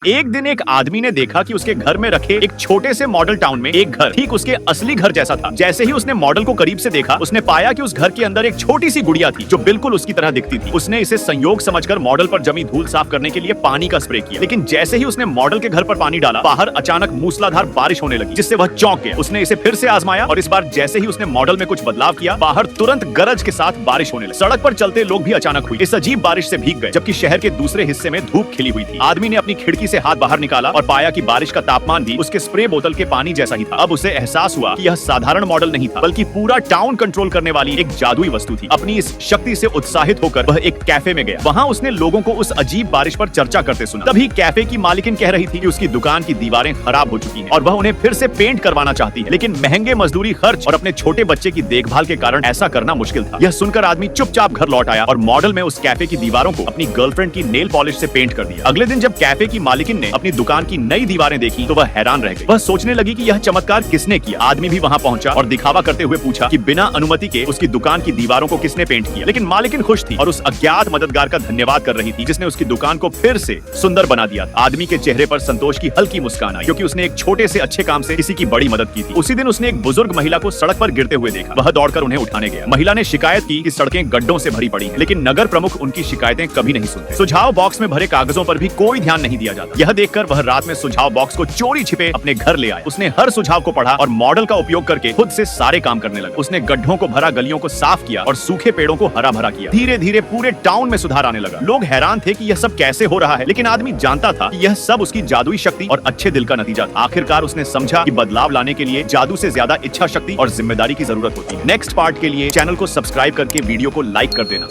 एक दिन एक आदमी ने देखा कि उसके घर में रखे एक छोटे से मॉडल टाउन में एक घर ठीक उसके असली घर जैसा था। जैसे ही उसने मॉडल को करीब से देखा, उसने पाया कि उस घर के अंदर एक छोटी सी गुड़िया थी जो बिल्कुल उसकी तरह दिखती थी। उसने इसे संयोग समझकर मॉडल पर जमी धूल साफ करने के लिए पानी का स्प्रे किया, लेकिन जैसे ही उसने मॉडल के घर पर पानी डाला, बाहर अचानक मूसलाधार बारिश होने लगी, जिससे वह चौंक गया। उसने इसे फिर से आजमाया और इस बार जैसे ही उसने मॉडल में कुछ बदलाव किया, बाहर तुरंत गरज के साथ बारिश होने लगी। सड़क पर चलते लोग भी अचानक हुई इस अजीब बारिश से भीग गए, जबकि शहर के दूसरे हिस्से में धूप खिली हुई थी। आदमी ने अपनी खिड़की से हाथ बाहर निकाला और पाया कि बारिश का तापमान भी उसके स्प्रे बोतल के पानी जैसा ही था। अब उसे एहसास हुआ कि यह साधारण मॉडल नहीं था, बल्कि पूरा टाउन कंट्रोल करने वाली एक जादुई वस्तु थी। अपनी इस शक्ति से उत्साहित होकर वह एक कैफे में गया। वहां उसने लोगों को उस अजीब बारिश पर चर्चा करते सुना। तभी कैफे की मालिकिन कह रही थी कि उसकी दुकान की दीवारें खराब हो चुकी हैं और वह उन्हें फिर से पेंट करवाना चाहती है, लेकिन महंगे मजदूरी खर्च और अपने छोटे बच्चे की देखभाल के कारण ऐसा करना मुश्किल था। यह सुनकर आदमी चुपचाप घर लौट आया और मॉडल में उस कैफे की दीवारों को अपनी गर्लफ्रेंड की नेल पॉलिश से पेंट कर दिया। अगले दिन जब कैफे की मालिकिन ने अपनी दुकान की नई दीवारें देखी तो वह हैरान रह गई। वह सोचने लगी कि यह चमत्कार किसने किया। आदमी भी वहां पहुंचा और दिखावा करते हुए पूछा कि बिना अनुमति के उसकी दुकान की दीवारों को किसने पेंट किया। लेकिन मालिकिन खुश थी और उस अज्ञात मददगार का धन्यवाद कर रही थी जिसने उसकी दुकान को फिर से सुंदर बना दिया। आदमी के चेहरे पर संतोष की हल्की मुस्कान आई, क्योंकि उसने एक छोटे से अच्छे काम से किसी की बड़ी मदद की थी। उसी दिन उसने एक बुजुर्ग महिला को सड़क पर गिरते हुए देखा। वह दौड़कर उन्हें उठाने गया। महिला ने शिकायत की कि सड़कें गड्ढों से भरी पड़ी हैं, लेकिन नगर प्रमुख उनकी शिकायतें कभी नहीं सुनते। सुझाव बॉक्स में भरे कागजों पर भी कोई ध्यान नहीं दिया जाता। यह देखकर वह रात में सुझाव बॉक्स को चोरी छिपे अपने घर ले आए। उसने हर सुझाव को पढ़ा और मॉडल का उपयोग करके खुद से सारे काम करने लगा। उसने गड्ढों को भरा, गलियों को साफ किया और सूखे पेड़ों को हरा भरा किया। धीरे धीरे पूरे टाउन में सुधार आने लगा। लोग हैरान थे कि यह सब कैसे हो रहा है, लेकिन आदमी जानता था कि यह सब उसकी जादुई शक्ति और अच्छे दिल का नतीजा था। आखिरकार उसने समझा कि बदलाव लाने के लिए जादू से ज्यादा इच्छा शक्ति और जिम्मेदारी की जरूरत होती है। नेक्स्ट पार्ट के लिए चैनल को सब्सक्राइब करके वीडियो को लाइक कर देना।